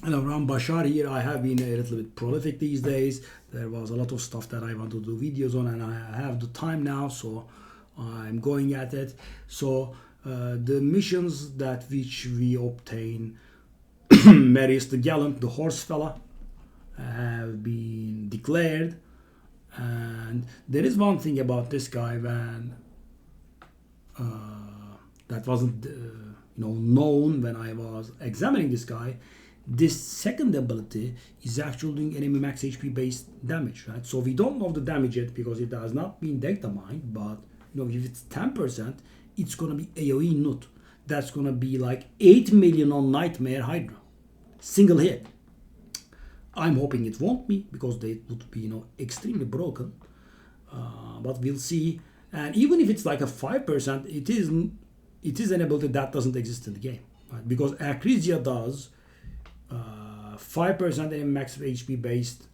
And around Bashar here, I have been a little bit prolific these days. There was a lot of stuff that I want to do videos on, and I have the time now, so I'm going at it. So the missions that which we obtain, Marius the Gallant, the horse fella, have been declared. And there is one thing about this guy when that wasn't known when I was examining this guy. This second ability is actually doing enemy max HP based damage, right? So we don't know the damage yet because it has not been data mined, but if it's 10%, it's gonna be AoE nut. That's gonna be like 8 million on Nightmare Hydra. Single hit. I'm hoping it won't be because they would be extremely broken. But we'll see. And even if it's like a 5%, it is an ability that doesn't exist in the game, right? Because Acrisia does 5% in max HP based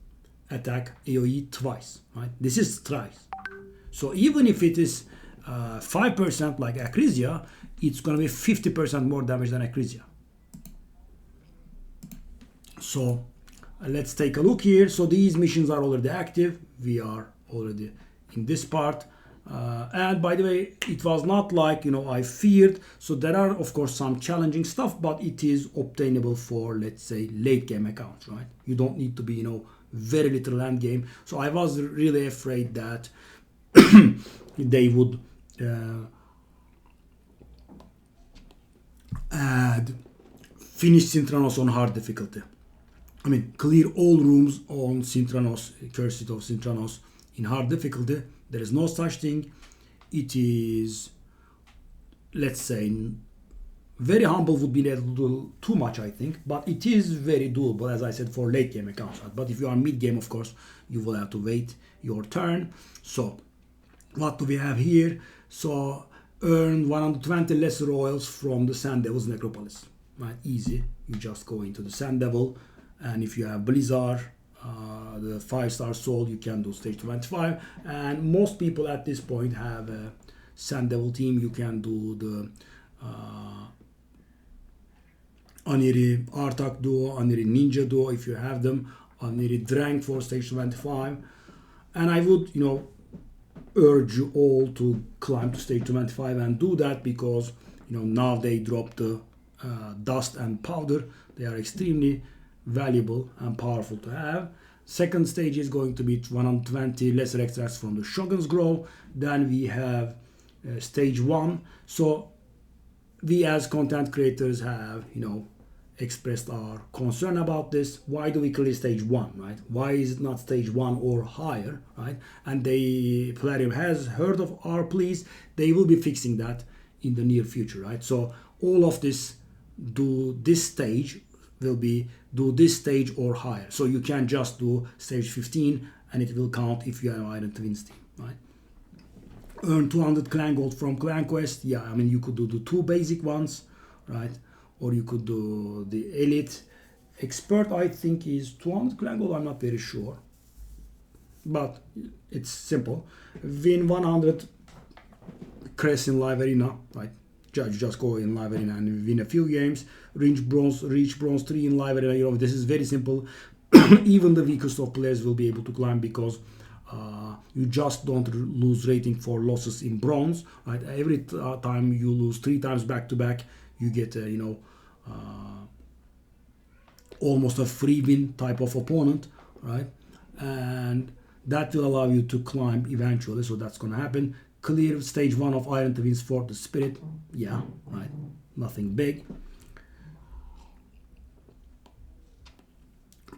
attack AoE twice, right? This is thrice. So even if it is 5% like Acrisia, it's going to be 50% more damage than Acrisia. So let's take a look here. So these missions are already active. We are already in this part. And by the way, it was not like I feared. So there are of course some challenging stuff, but it is obtainable for, let's say, late game accounts, right? You don't need to be very little end game. So I was really afraid that they would add finish Synthranos on hard difficulty. I mean, clear all rooms on Synthranos, Curse of Synthranos in hard difficulty. There is no such thing. It is, let's say, very humble would be a little too much, I think, but it is very doable, as I said, for late game accounts. But if you are mid game, of course, you will have to wait your turn. So, what do we have here? So, earn 120 lesser oils from the Sand Devil's Necropolis. Right, easy. You just go into the Sand Devil, and if you have Blizzard, the 5-star soul, you can do stage 25. And most people at this point have a Sand Devil team. You can do the Aniri Artak duo, Aniri Ninja duo if you have them, Aniri Drank for stage 25. And I would, urge you all to climb to stage 25 and do that because, now they drop the dust and powder. They are extremely valuable and powerful to have. Second stage is going to be 120 lesser extracts from the Shogun's Grove. Then we have stage 1. So we as content creators have, expressed our concern about this. Why do we clear stage 1, right? Why is it not stage 1 or higher, right? And Plarium has heard of our pleas. They will be fixing that in the near future, right? So all of this, do this stage or higher. So you can just do stage 15 and it will count if you have Iron Twins team, right? Earn 200 clan gold from clan quest. Yeah, I mean, you could do the 2 basic ones, right? Or you could do the elite. Expert, I think, is 200 clan gold. I'm not very sure, but it's simple. Win 100 crests in live arena, right? Just go in live arena and win a few games. Reach bronze 3 in live arena. This is very simple. Even the weakest of players will be able to climb because you just don't lose rating for losses in bronze, right? Every time you lose 3 times back to back, you get almost a free win type of opponent, right? And that will allow you to climb eventually. So that's going to happen. Clear stage 1 of Iron Twins for the Spirit. Yeah, right. Nothing big.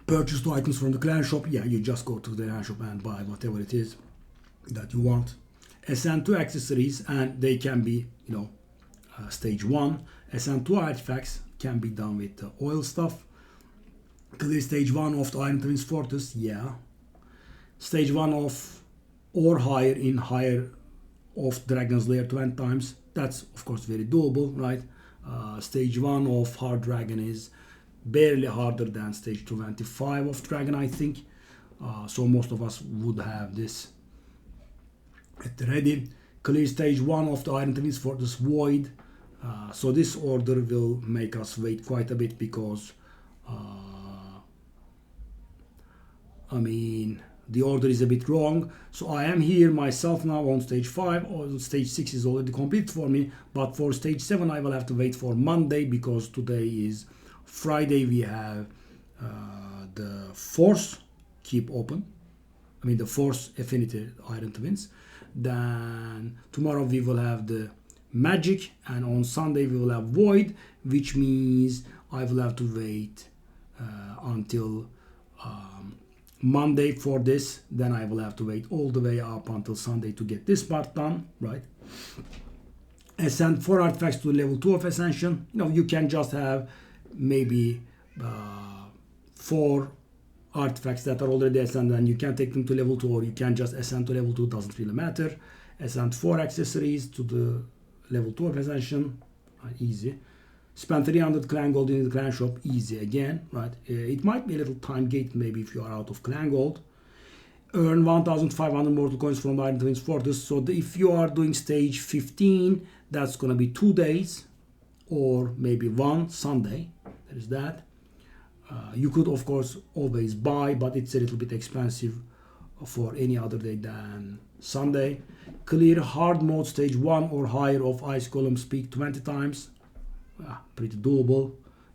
Purchase 2 items from the clan shop. Yeah, you just go to the clan shop and buy whatever it is that you want. SN2 accessories, and they can be, stage 1. SN2 artifacts can be done with the oil stuff. Clear stage 1 of the Iron Twins Fortress. Yeah. Stage 1 of or higher in higher of Dragon's Lair 20 times. That's of course very doable, right? Stage 1 of Hard Dragon is barely harder than stage 25 of Dragon, I think. So most of us would have this at the ready. Clear stage 1 of the Iron Twins for this Void. So this order will make us wait quite a bit because I mean, the order is a bit wrong. So I am here myself now on stage 5, or stage 6 is already complete for me. But for stage 7, I will have to wait for Monday, because today is Friday. We have the Force keep open. I mean, the Force Affinity Iron Twins. Then tomorrow we will have the Magic, and on Sunday we will have Void, which means I will have to wait until Monday for this. Then I will have to wait all the way up until Sunday to get this part done, right? Ascend 4 artifacts to level 2 of Ascension. You know, you can just have maybe 4 artifacts that are already ascended, and you can take them to level 2, or you can just ascend to level 2, doesn't really matter. Ascend 4 accessories to the level 2 of Ascension, right? Easy. Spend 300 clan gold in the clan shop, easy again, right? It might be a little time gate maybe if you are out of clan gold. Earn 1500 mortal coins from the Iron Twins Fortress. So if you are doing stage 15, that's gonna be 2 days, or maybe one Sunday. There is that. You could of course always buy, but it's a little bit expensive for any other day than Sunday. Clear hard mode stage 1 or higher of Ice Golem's Peak 20 times. Pretty doable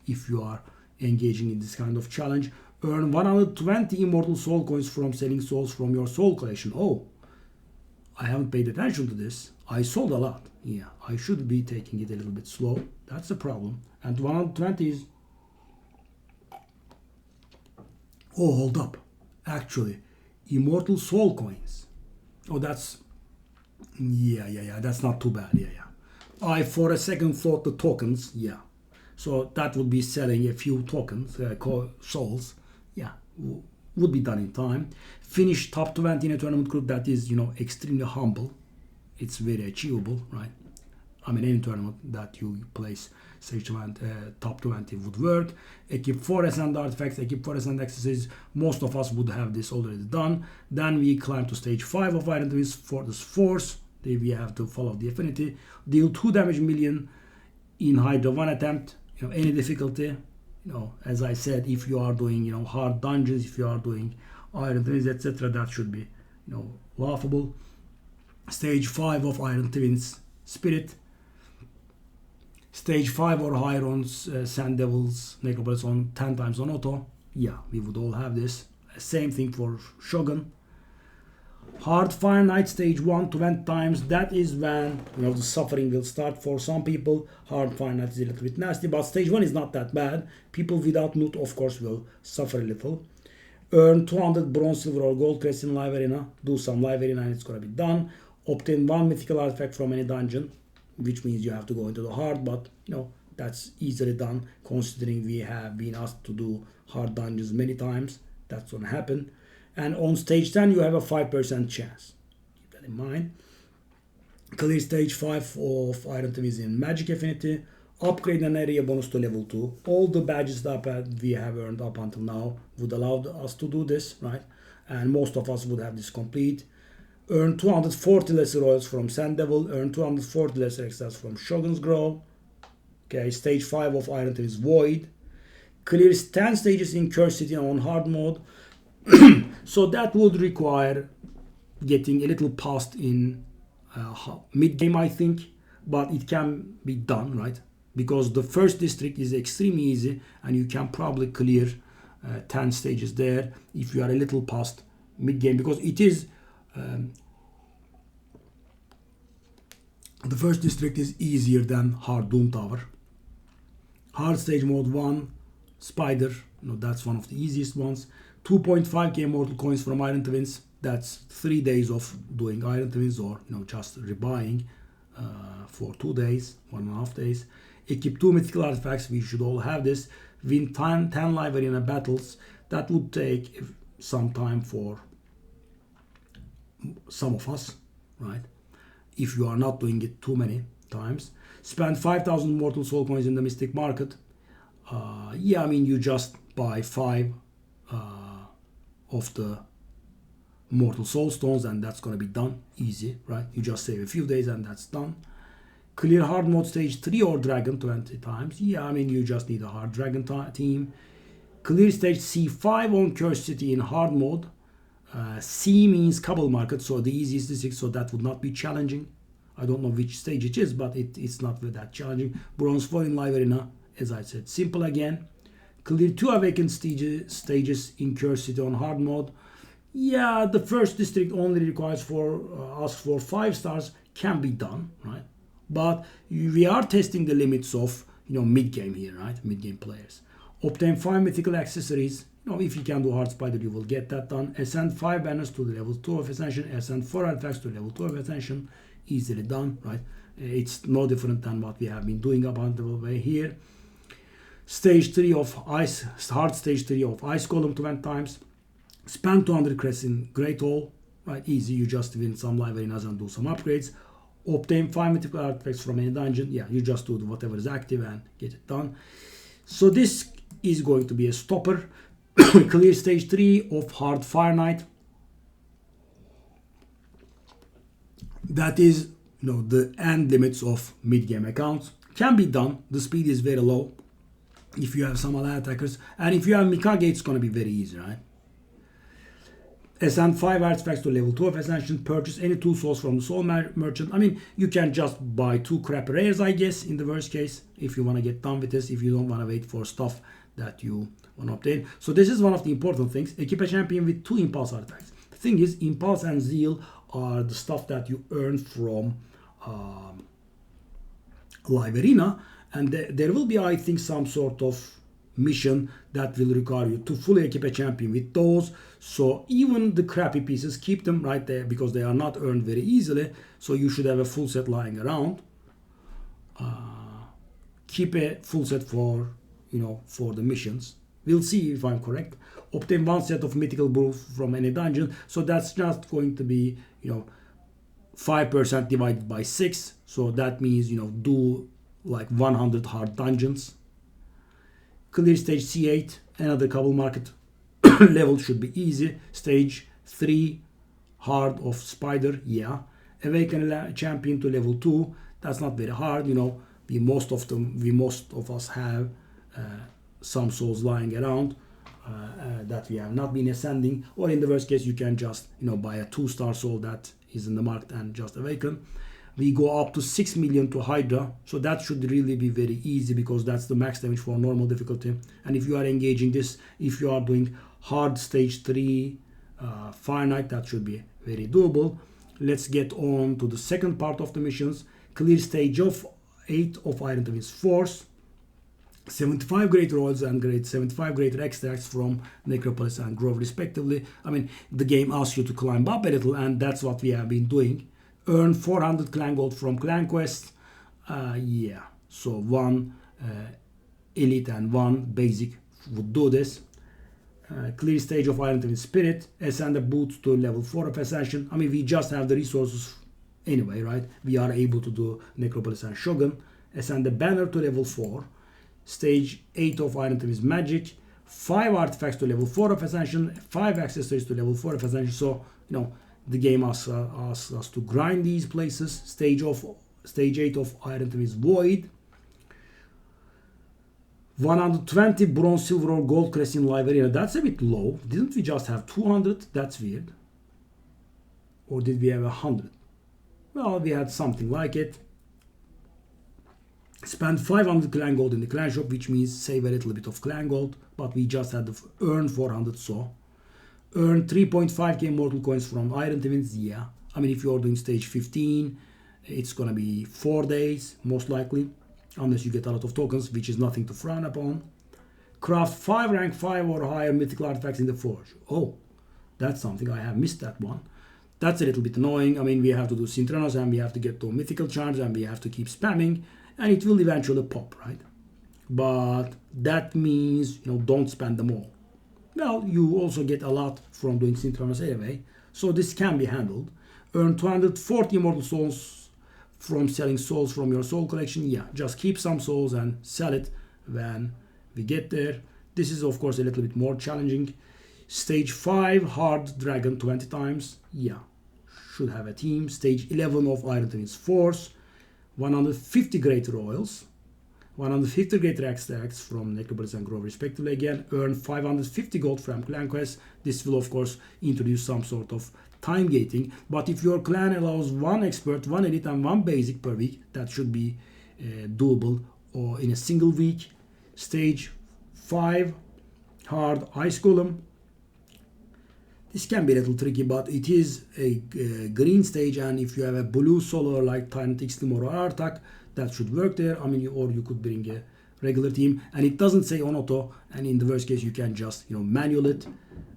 if you are engaging in this kind of challenge. Earn 120 immortal soul coins from selling souls from your soul collection. Oh, I haven't paid attention to this. I sold a lot. Yeah, I should be taking it a little bit slow. That's a problem. And 120 is... Oh, hold up. Actually, immortal soul coins. Oh, that's... Yeah. That's not too bad. Yeah. I for a second thought the tokens. Yeah. So that would be selling a few tokens, souls. Yeah, would be done in time. Finish top 20 in a tournament group that is, you know, extremely humble. It's very achievable, right? I mean, any tournament that you place stage 20, top 20 would work. Equip 4 ascend artifacts, equip 4 ascend accessories. Most of us would have this already done. Then we climb to stage 5 of Iron Twins for this Force. There we have to follow the affinity. Deal 2 damage million in Hydra 1 attempt. You know, any difficulty. You know, as I said, if you are doing, you know, hard dungeons, if you are doing Iron Twins, etc., that should be, you know, laughable. Stage 5 of Iron Twins Spirit. Stage 5 or higher on Sand Devils, Necropolis on 10 times on auto. Yeah, we would all have this. Same thing for Shogun. Hard Fire Knight stage 1 20 times. That is when, you know, the suffering will start for some people. Hard Fire Knight is a little bit nasty, but stage 1 is not that bad. People without loot, of course, will suffer a little. Earn 200 bronze, silver, or gold crests in live arena. Do some live arena and it's gonna be done. Obtain 1 mythical artifact from any dungeon, which means you have to go into the hard, but you know, that's easily done considering we have been asked to do hard dungeons many times. That's gonna happen. And on stage 10 you have a 5% chance. Keep that in mind. Clear stage 5 of Iron Twins in Magic Affinity. Upgrade an area bonus to level 2. All the badges that we have earned up until now would allow us to do this, right? And most of us would have this complete. Earn 240 lesser oils from Sand Devil. Earn 240 lesser extras from Shogun's Grove. Okay, stage 5 of Iron Twins Void. Clears 10 stages in Curse City on hard mode. So that would require getting a little past in mid-game, I think. But it can be done, right? Because the first district is extremely easy and you can probably clear 10 stages there if you are a little past mid-game. Because it is... the first district is easier than Hard Doom Tower. Hard stage mode 1, Spider, you know, that's one of the easiest ones. 2.5k mortal coins from Iron Twins. That's 3 days of doing Iron Twins, or you know, just rebuying for 2 days, 1.5 days. Equip 2 mythical artifacts. We should all have this. Win 10 live arena battles. That would take some time for some of us, right? If you are not doing it too many times. Spend 5,000 mortal soul coins in the mystic market. Yeah, I mean, you just buy 5 of the mortal soul stones and that's gonna be done easy, right? You just save a few days and that's done. Clear hard mode stage 3 or dragon 20 times. Yeah, I mean, you just need a hard dragon team. Clear stage C5 on Curiosity in hard mode. C means couple market, so the easiest is 6, so that would not be challenging. I don't know which stage it is, but it's not that challenging. Bronze 4 in Live Arena, as I said, simple again. Clear 2 awakened stages in Curiosity on hard mode. Yeah, the first district only requires asks for 5 stars, can be done, right? But we are testing the limits of mid game here, right? Mid game players. Obtain 5 mythical accessories. If you can do hard spider, you will get that done. Ascend 5 banners to the level 2 of Ascension. Ascend 4 artifacts to level 2 of Ascension. Easily done, right? It's no different than what we have been doing about the way here. Stage 3 of Ice, hard stage 3 of Ice Golem 20 times. Spend 200 crests in Great Hall, right? Easy, you just win some live arenas and do some upgrades. Obtain 5 mythical artifacts from any dungeon. Yeah, you just do whatever is active and get it done. So this is going to be a stopper. Clear stage 3 of hard Fire Knight. That is, the end limits of mid-game accounts. Can be done. The speed is very low if you have some ally attackers. And if you have Mikage, it's going to be very easy, right? Ascend 5 artifacts to level 2 of Ascension. Purchase any 2 souls from the Soul Merchant. I mean, you can just buy 2 crap rares, I guess, in the worst case, if you want to get done with this, if you don't want to wait for stuff that you want to obtain. So this is one of the important things. Equip a champion with 2 Impulse artifacts. The thing is, Impulse and Zeal are the stuff that you earn from Live Arena. And there will be, I think, some sort of mission that will require you to fully equip a champion with those. So even the crappy pieces, keep them right there because they are not earned very easily. So you should have a full set lying around. Keep a full set for the missions. We'll see if I'm correct. Obtain 1 set of mythical brews from any dungeon. So that's just going to be 5% divided by 6. So that means do like 100 hard dungeons. Clear stage C8, another couple market level should be easy. Stage 3, hard of Spider, yeah. Awaken a champion to level 2, that's not very hard. Most of us have some souls lying around that we have not been ascending, or in the worst case, you can just buy a 2-star soul that is in the market and just awaken. We go up to 6 million to Hydra, so that should really be very easy because that's the max damage for normal difficulty. And if you are engaging this, if you are doing hard stage 3 Fire Knight, that should be very doable. Let's get on to the second part of the missions. Clear stage of 8 of Iron Twins Force. 75 greater oils and 75 greater extracts from Necropolis and Grove respectively. I mean, the game asks you to climb up a little, and that's what we have been doing. Earn 400 clan gold from clan quests. Yeah, so 1 elite and 1 basic would do this. Clear stage of Iron Twin Spirit. Ascend a boot to level 4 of Ascension. I mean, we just have the resources anyway, right? We are able to do Necropolis and Shogun. Ascend a banner to level 4. Stage 8 of Iron Twins Magic. 5 artifacts to level 4 of Ascension. 5 accessories to level 4 of Ascension. So, the game asks us to grind these places. Stage 8 of Iron Twins Void. 120 bronze, silver, or gold crest in Live Arena. That's a bit low. Didn't we just have 200? That's weird. Or did we have 100? Well, we had something like it. Spend 500 clan gold in the clan shop, which means save a little bit of clan gold. But we just had to earn 400, so. Earn 3.5k mortal coins from Iron Twins, yeah. I mean, if you're doing stage 15, it's gonna be 4 days, most likely. Unless you get a lot of tokens, which is nothing to frown upon. Craft 5 rank 5 or higher mythical artifacts in the forge. Oh, that's something. I have missed that one. That's a little bit annoying. I mean, we have to do Synchronos and we have to get to mythical charms and we have to keep spamming. And it will eventually pop, right? But that means, don't spend them all. Well, you also get a lot from doing Synchronos anyway. So this can be handled. Earn 240 immortal souls from selling souls from your soul collection. Yeah, just keep some souls and sell it when we get there. This is, of course, a little bit more challenging. Stage 5, hard dragon 20 times. Yeah, should have a team. Stage 11 of Iron Twins Force. 150 greater oils. 150 greater extracts from Necropolis and Grove respectively again. Earn 550 gold from clan quests. This will of course introduce some sort of time gating, but if your clan allows 1 expert, 1 elite and 1 basic per week, that should be doable or in a single week. Stage 5 hard ice golem. This can be a little tricky, but it is a green stage, and if you have a blue solo like Tyrant Extreme or Artak, that should work there. I mean, or you could bring a regular team, and it doesn't say on auto, and in the worst case you can just manual it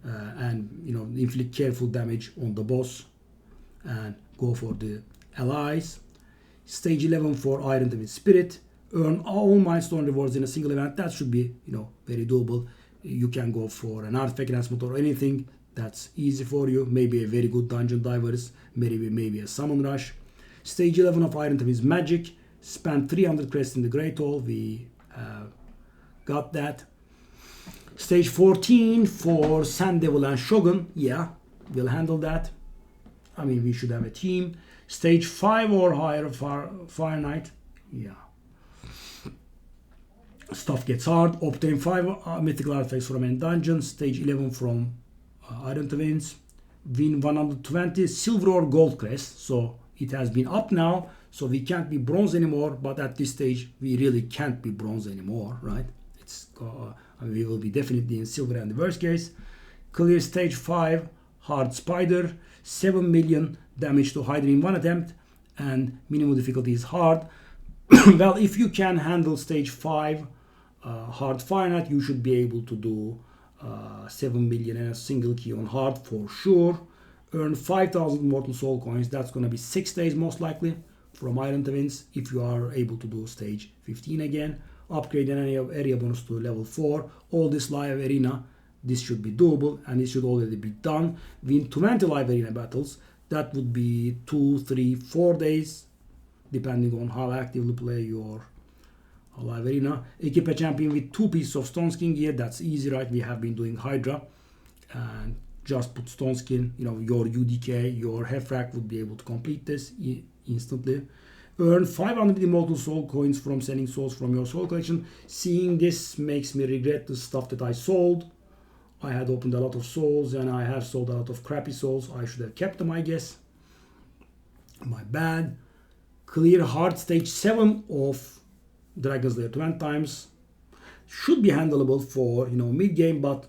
and inflict careful damage on the boss and go for the allies. Stage 11 for Iron Devil Spirit. Earn all milestone rewards in a single event. That should be very doable. You can go for an artifact enhancement or anything that's easy for you. Maybe a very good dungeon divers, maybe a summon rush. Stage 11 of Iron Devil is magic. Spend 300 crests in the Great Hall. We got that. Stage 14 for Sand Devil and Shogun. Yeah, we'll handle that. I mean, we should have a team. Stage 5 or higher Fire Knight. Yeah. Stuff gets hard. Obtain 5 mythical artifacts from any dungeon. Stage 11 from Iron Twins. Win 120 silver or gold crest. So it has been up now. So we can't be bronze anymore. But at this stage, we really can't be bronze anymore, right? We will be definitely in silver in the worst case. Clear stage 5 hard spider. 7 million damage to Hydra in 1 attempt. And minimum difficulty is hard. Well, if you can handle stage 5 hard Fire Knight, you should be able to do 7 million and a single key on hard for sure. Earn 5,000 Mortal Soul coins. That's going to be 6 days most likely from Iron Twins if you are able to do stage 15 again. Upgrade an area bonus to level 4. All this live arena, this should be doable and it should already be done. Win 20 live arena battles. That would be 2, 3, 4 days depending on how actively play your live arena. Equip a champion with 2 pieces of Stone Skin gear. That's easy, right? We have been doing Hydra. And just put Stone Skin, your UDK, your Hefrak would be able to complete this instantly. Earn 500 Immortal Soul coins from selling souls from your soul collection. Seeing this makes me regret the stuff that I sold. I had opened a lot of souls and I have sold a lot of crappy souls. I should have kept them, I guess. My bad. Clear hard stage 7 of Dragon's Lair 20 times. Should be handleable for mid game, but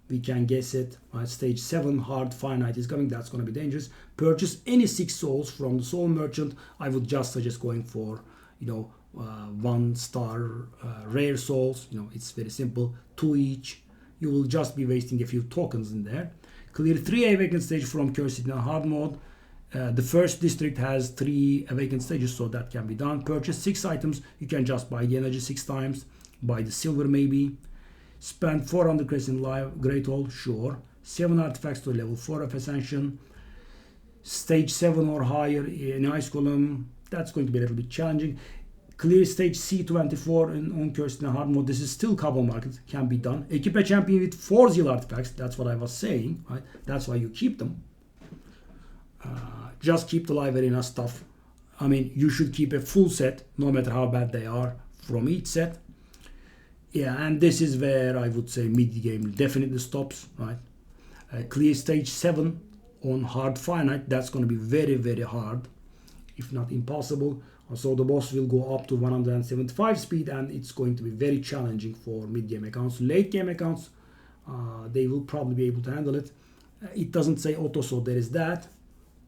we can guess it. Right? Stage 7 hard Fire Knight is coming. That's going to be dangerous. Purchase any 6 souls from the soul merchant. I would just suggest going for 1 star rare souls. It's very simple. 2 each. You will just be wasting a few tokens in there. Clear 3 awakened stage from Cursed in hard mode. The first district has 3 awakened stages, so that can be done. Purchase 6 items. You can just buy the energy 6 times. Buy the silver maybe. Spend 400 crests in live Great Hall, sure. 7 artifacts to level 4 of Ascension. Stage 7 or higher in Ice Golem. That's going to be a little bit challenging. Clear stage C24 on Cursed in hard mode. This is still cobble market. Can be done. Equip a champion with 4 zeal artifacts. That's what I was saying. Right? That's why you keep them. Just keep the live arena stuff. I mean, you should keep a full set, no matter how bad they are, from each set. Yeah, and this is where I would say mid game definitely stops, right? Clear stage 7 on hard Fire Knight. That's going to be very, very hard, if not impossible. So the boss will go up to 175 speed, and it's going to be very challenging for mid game accounts. Late game accounts, they will probably be able to handle it. It doesn't say auto, so there is that.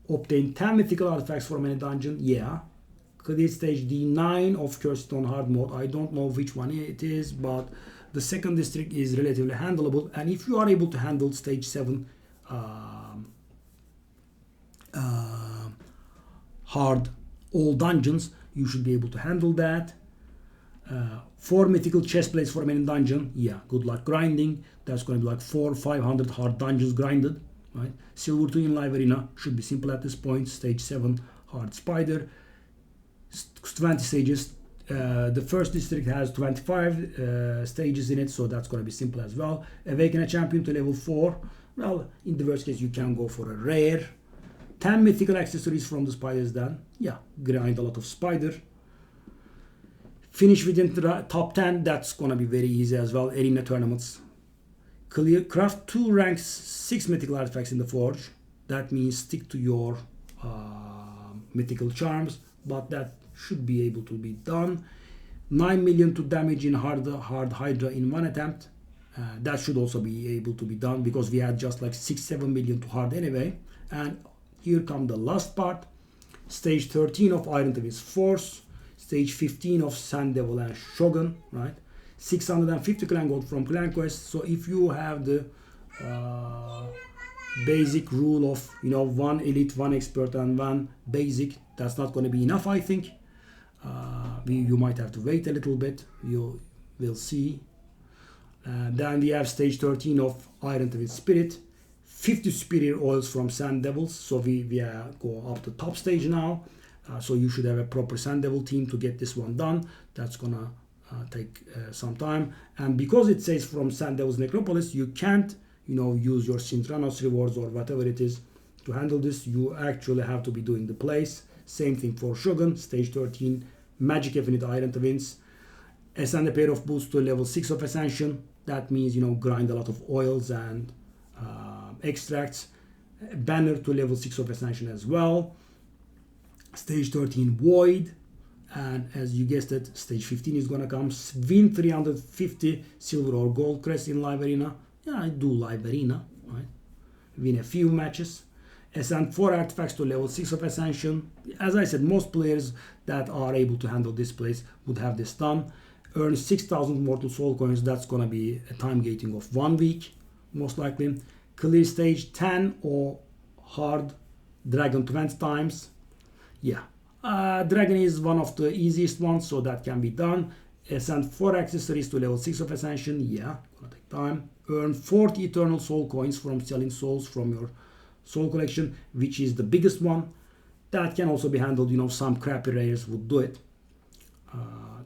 Obtain 10 mythical artifacts from any dungeon. Yeah. Clear stage D9 of Cursed on hard mode. I don't know which one it is, but the second district is relatively handleable. And if you are able to handle stage 7 hard all dungeons, you should be able to handle that. 4 mythical chest plates for a main dungeon. Yeah, good luck grinding. That's going to be like 400-500 hard dungeons grinded. Right? Silver 2 in live arena should be simple at this point. Stage 7 hard spider. 20 stages. The first district has 25 stages in it, so that's going to be simple as well. Awaken a champion to level 4. Well, in the worst case, you can go for a rare. 10 mythical accessories from the spiders done. Yeah, grind a lot of spider. Finish within the top 10, that's gonna be very easy as well. Arena tournaments. Craft 2 ranks 6 mythical artifacts in the forge. That means stick to your mythical charms, but that should be able to be done. 9 million to damage in hard Hydra in one attempt. That should also be able to be done because we had just like 6-7 million to hard anyway. And here come the last part. Stage 13 of Iron Twins Force. Stage 15 of Sand Devil and Shogun, right? 650 clan gold from Clan Quest. So if you have the basic rule of, you know, 1 elite, 1 expert and 1 basic, that's not going to be enough, I think. You might have to wait a little bit. You will see. Then we have stage 13 of Iron Twin Spirit. 50 superior oils from Sand Devils. So we go up to top stage now. So you should have a proper Sand Devil team to get this one done. That's gonna take some time. And because it says from Sand Devils Necropolis, you can't, you know, use your Synthranos rewards or whatever it is to handle this. You actually have to be doing the plays. Same thing for Shogun, stage 13, Magic Infinite Iron Twins. Ascend a pair of boots to level 6 of Ascension. That means, you know, grind a lot of oils and extracts. Banner to level 6 of Ascension as well. Stage 13 Void, and as you guessed it, stage 15 is gonna come. Win 350 silver or gold crest in live arena. Yeah, I do live arena, right? Win a few matches. Ascend 4 artifacts to level 6 of Ascension. As I said, most players that are able to handle this place would have this done. Earn 6,000 mortal soul coins. That's gonna be a time gating of 1 week, most likely. Clear stage 10 or hard dragon 20 times. Yeah, dragon is one of the easiest ones, so that can be done. Ascend 4 accessories to level 6 of Ascension. Yeah, gonna take time. Earn 40 eternal soul coins from selling souls from your soul collection, which is the biggest one. That can also be handled, you know, some crappy rares would do it.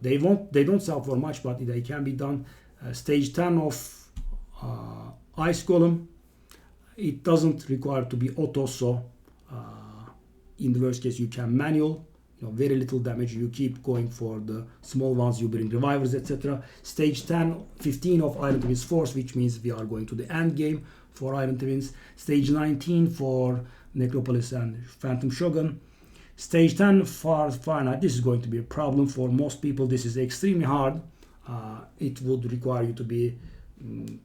They don't sell for much, but they can be done. Stage 10 of Ice Golem. It doesn't require to be auto, so in the worst case you can manual. You know, very little damage. You keep going for the small ones. You bring revivers, etc. Stage 15 of Iron Twins Force, which means we are going to the end game for Iron Twins. Stage 19 for Necropolis and Phantom Shogun. Stage 10 for Fahrenheit. This is going to be a problem for most people. This is extremely hard. It would require you to be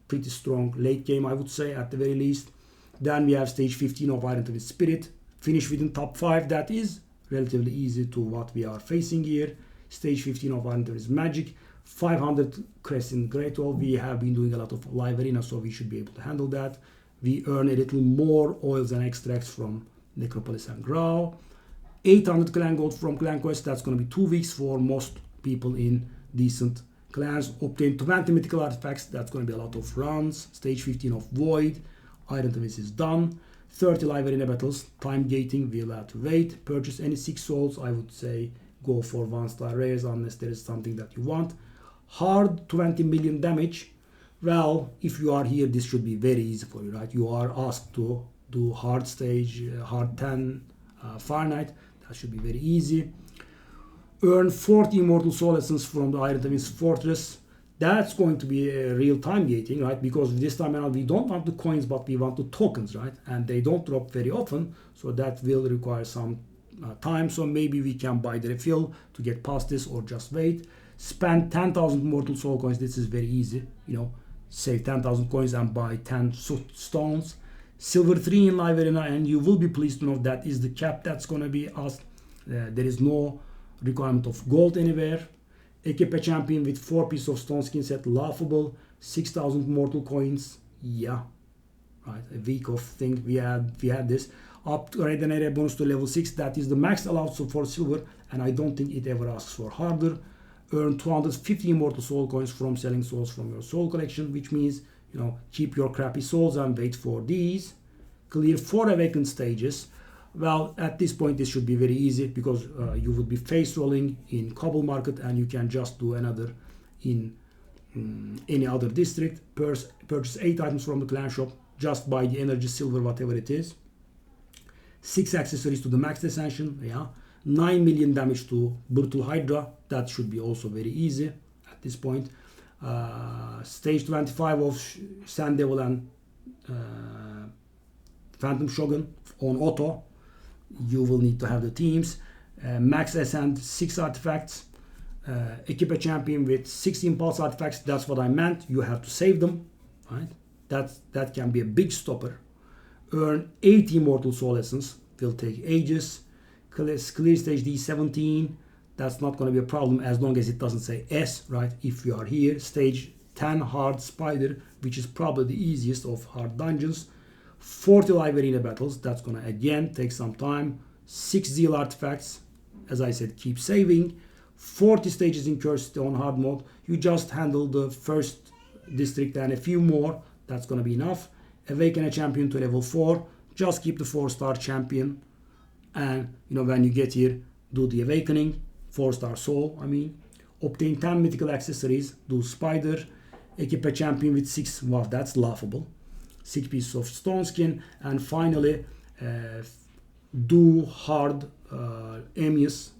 pretty strong late game, I would say, at the very least. Then we have stage 15 of Iron Twin Spirit. Finish within top 5. That is relatively easy to what we are facing here. Stage 15 of Iron Twin Magic. 500 Crescent Great Wall. We have been doing a lot of live arena, so we should be able to handle that. We earn a little more oils and extracts from Necropolis and Grau. 800 clan gold from Clan Quest. That's going to be 2 weeks for most people in decent clans. Obtain 20 mythical artifacts. That's going to be a lot of runs. Stage 15 of Void. Iron Twins is done. 30 live arena battles. Time gating. We'll have to wait. Purchase any 6 souls. I would say go for 1-star rares unless there is something that you want. Hard 20 million damage. Well, if you are here, this should be very easy for you, right? You are asked to do hard stage, hard 10 Fahrenheit. That should be very easy. Earn 40 immortal soul essence from the Iron Twins Fortress. That's going to be a real time gating, right? Because this time around we don't want the coins, but we want the tokens, right? And they don't drop very often, so that will require some time. So maybe we can buy the refill to get past this, or just wait. Spend 10,000 mortal soul coins. This is very easy, you know. Save 10,000 coins and buy 10 stones. Silver 3 in live arena, and you will be pleased to know that is the cap that's going to be asked. There is no requirement of gold anywhere. Equip a champion with 4 pieces of stone skin set. Laughable. 6,000 mortal coins. Yeah, right. A week of thing. We had this. Upgrade an area bonus to level 6. That is the max allowed for silver, and I don't think it ever asks for harder. Earn 250 immortal soul coins from selling souls from your soul collection, which means, you know, keep your crappy souls and wait for these. Clear 4 awakened stages. Well, at this point this should be very easy because you would be face rolling in Cobble Market, and you can just do another in any other district. Purchase 8 items from the clan shop. Just buy the energy, silver, whatever it is. 6 accessories to the max ascension. Yeah, 9 million damage to Brutal Hydra. That should be also very easy at this point. Stage 25 of Sand Devil and Phantom Shogun on auto. You will need to have the teams. Max Ascent, 6 artifacts. Equip a champion with 6 impulse artifacts. That's what I meant. You have to save them, right? That can be a big stopper. Earn 80 Immortal Soul Essence. Will take ages. Clear stage D17. That's not going to be a problem as long as it doesn't say S, right? If you are here, stage 10 hard spider, which is probably the easiest of hard dungeons. 40 live arena battles. That's going to again take some time. 6 zeal artifacts. As I said, keep saving. 40 stages in Cursed on hard mode. You just handle the first district and a few more. That's going to be enough. Awaken a champion to level 4. Just keep the 4-star champion. And when you get here, do the awakening. 4-star soul, I mean. Obtain 10 mythical accessories. Do spider. Equip a champion with 6. Wow, that's laughable. 6 pieces of stone skin. And finally, do hard Amius.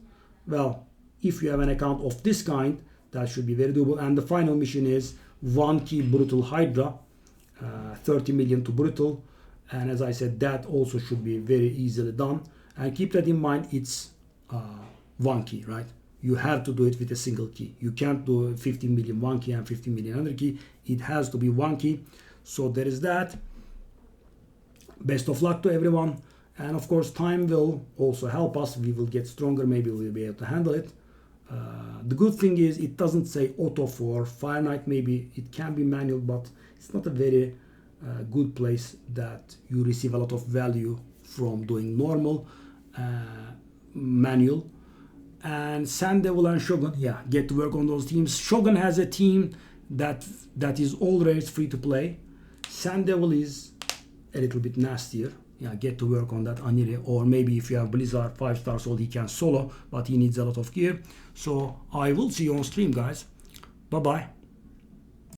Well, if you have an account of this kind, that should be very doable. And the final mission is 1 key Brutal Hydra, 30 million to Brutal. And as I said, that also should be very easily done. And keep that in mind, it's 1 key, right? You have to do it with a single key. You can't do 15 million 1 key and 15 million another key. It has to be 1 key. So there is that. Best of luck to everyone. And of course, time will also help us. We will get stronger. Maybe we'll be able to handle it. The good thing is it doesn't say auto for Fire Knight. Maybe it can be manual, but it's not a very good place that you receive a lot of value from doing normal manual. And Sand Devil and Shogun, yeah, get to work on those teams. Shogun has a team that is always free to play. Sand Devil is a little bit nastier. Yeah, get to work on that Anire, or maybe if you have Blizzard 5-star soul, he can solo, but he needs a lot of gear. So I will see you on stream, guys. Bye bye.